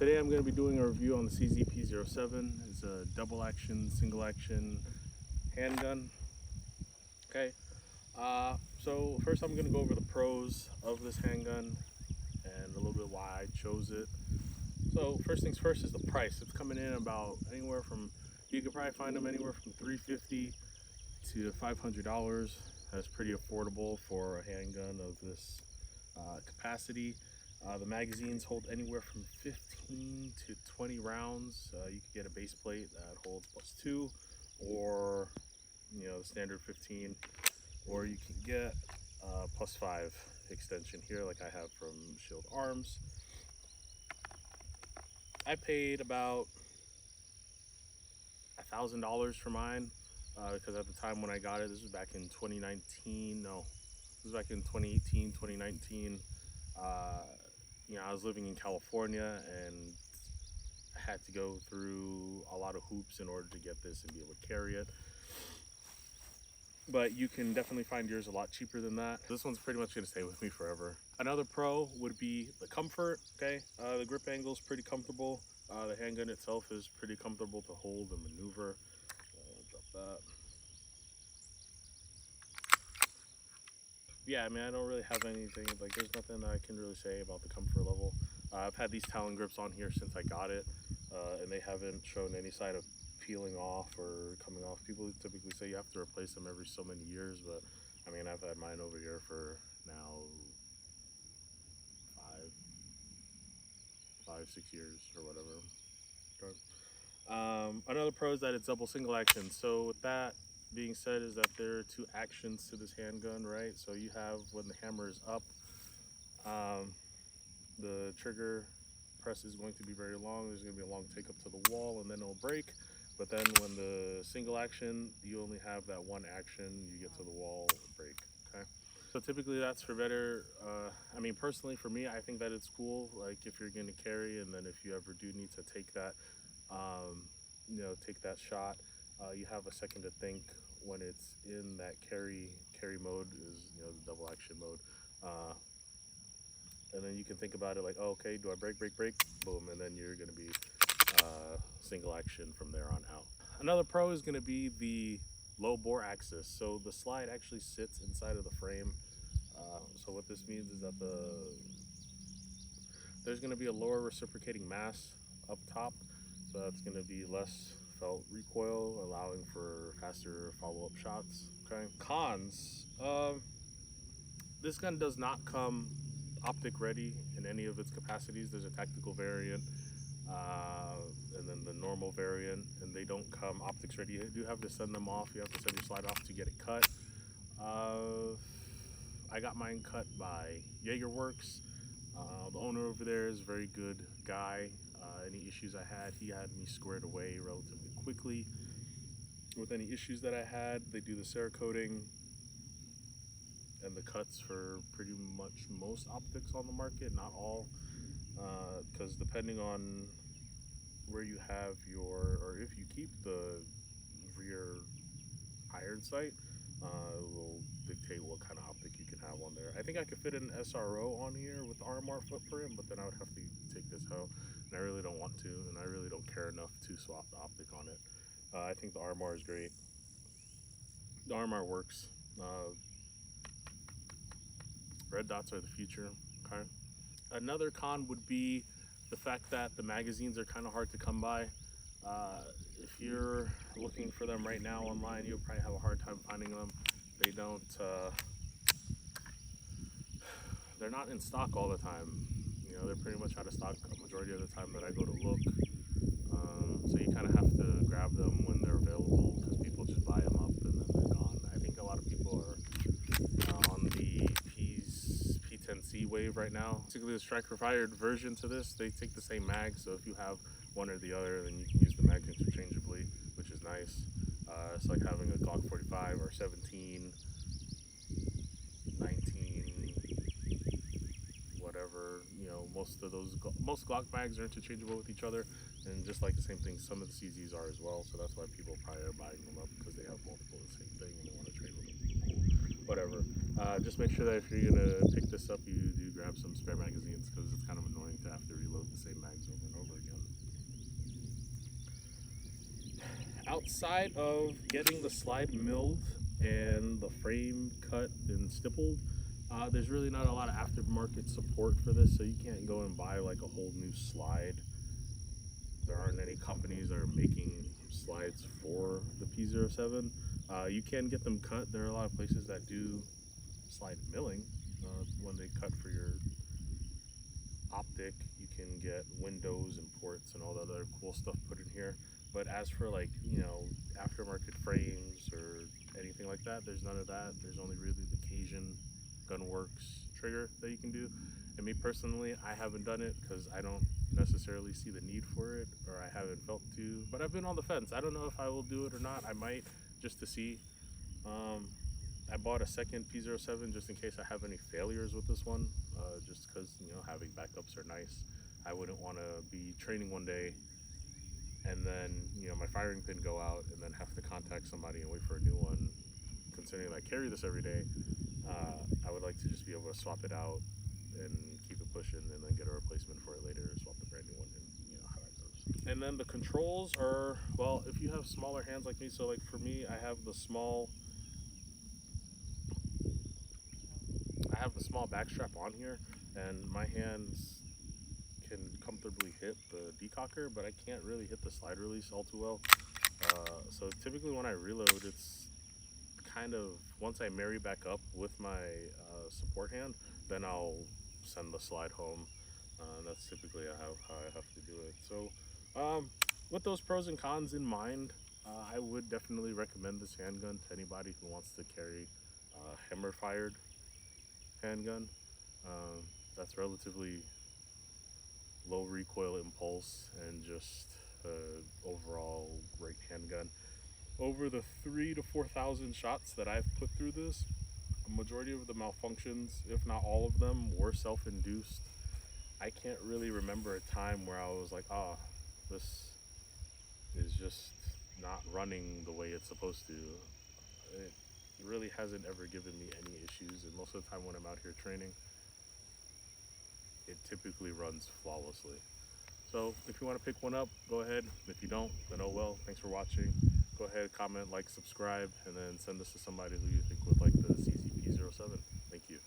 Today I'm going to be doing a review on the P-07. It's a double action, single action handgun. Okay, so first I'm going to go over the pros of this handgun and a little bit why I chose it. So first things first is the price. It's coming in about anywhere from, you could probably find them anywhere from $350 to $500. That's pretty affordable for a handgun of this capacity. The magazines hold anywhere from 15 to 20 rounds. You could get a base plate that holds +2, or the standard 15, or you can get +5 extension here like I have from Shield Arms. I paid about $1,000 for mine because at the time when I got it, this was back in 2019. No, this was back in 2018, 2019. I was living in California and I had to go through a lot of hoops in order to get this and be able to carry it. But you can definitely find yours a lot cheaper than that. This one's pretty much going to stay with me forever. Another pro would be the comfort. Okay, the grip angle is pretty comfortable. The handgun itself is pretty comfortable to hold and maneuver. Drop that. Yeah, I mean, I don't really have anything, like there's nothing that I can really say about the comfort level. I've had these Talon grips on here since I got it, and they haven't shown any sign of peeling off or coming off. People typically say you have to replace them every so many years, but I mean, I've had mine over here for now 6 years or whatever. Another pro is that it's double single action. So with that being said, is that there are 2 actions to this handgun, right? So you have, when the hammer is up, the trigger press is going to be very long. There's going to be a long take up to the wall and then it'll break. But then when the single action, you only have that one action, you get to the wall, break. Okay, so typically that's for better. I mean, personally for me, I think that it's cool, like if you're going to carry and then if you ever do need to take that take that shot, you have a second to think when it's in that carry mode, is the double action mode, and then you can think about it like, oh, okay, do I break, boom, and then you're going to be single action from there on out. Another pro is going to be the low bore axis. So the slide actually sits inside of the frame. So what this means is that there's going to be a lower reciprocating mass up top, so that's going to be less felt recoil, allowing for faster follow-up shots. Okay. Cons, this gun does not come optic ready in any of its capacities. There's a tactical variant and then the normal variant, and they don't come optics ready. You do have to send them off. You have to send your slide off to get it cut. I got mine cut by JagerWorks. The owner over there is a very good guy. Any issues I had, he had me squared away relatively quickly. With any issues that I had, they do the Cerakoting and the cuts for pretty much most optics on the market, not all, because depending on where you have or if you keep the rear iron sight, it will dictate what kind of optic you can have on there. I think I could fit an SRO on here with the RMR footprint, but then I would have to take this out, and I really don't want to, and I really don't care enough to swap the optic on it. I think the RMR is great. The RMR works. Red dots are the future. Okay. Another con would be the fact that the magazines are kind of hard to come by. If you're looking for them right now online, you'll probably have a hard time finding them. They don't, they're not in stock all the time. They're pretty much out of stock a majority of the time that I go to look. So you kind of have to grab them when they're available, because people just buy them up and then they're gone. I think a lot of people are on the P10C wave right now. Basically the striker fired version to this, they take the same mag, so if you have one or the other, then you can use the mags interchangeably, which is nice. It's like having a Glock 45 or 17, 19, whatever. Most Glock mags are interchangeable with each other, and just like the same thing, some of the CZs are as well. So that's why people probably are buying them up, because they have multiple of the same thing and they want to trade with them. Whatever. Just make sure that if you're gonna pick this up, you do grab some spare magazines, because it's kind of annoying to have to reload the same mags over and over. outside of getting the slide milled and the frame cut and stippled, there's really not a lot of aftermarket support for this, so you can't go and buy like a whole new slide. There aren't any companies that are making slides for the P-07. You can get them cut. There are a lot of places that do slide milling. When they cut for your optic, you can get windows and ports and all the other cool stuff put in here. But as for like, aftermarket frames or anything like that, there's none of that. There's only really the Cajun Gunworks trigger that you can do. And me personally, I haven't done it because I don't necessarily see the need for it, or I haven't felt to, but I've been on the fence. I don't know if I will do it or not. I might, just to see. I bought a second P-07 just in case I have any failures with this one, just because, having backups are nice. I wouldn't want to be training one day and then, my firing pin go out and then have to contact somebody and wait for a new one. Considering I carry this every day, I would like to just be able to swap it out and keep it pushing and then get a replacement for it later, swap the brand new one, and how that goes. And then the controls are, well, if you have smaller hands like me, so like for me, I have the small back strap on here, and my hands can comfortably hit the decocker, but I can't really hit the slide release all too well. So typically when I reload, it's kind of, once I marry back up with my support hand, then I'll send the slide home. That's typically how I have to do it. So with those pros and cons in mind, I would definitely recommend this handgun to anybody who wants to carry a hammer fired handgun. That's relatively low recoil impulse and just overall great handgun. Over the 3,000 to 4,000 shots that I've put through this, a majority of the malfunctions, if not all of them, were self-induced. I can't really remember a time where I was like, this is just not running the way it's supposed to. It really hasn't ever given me any issues, and most of the time when I'm out here training, it typically runs flawlessly. So if you want to pick one up, go ahead. If you don't, then oh well. Thanks for watching. Go ahead, comment, like, subscribe, and then send this to somebody who you think would like the CCP-07. Thank you.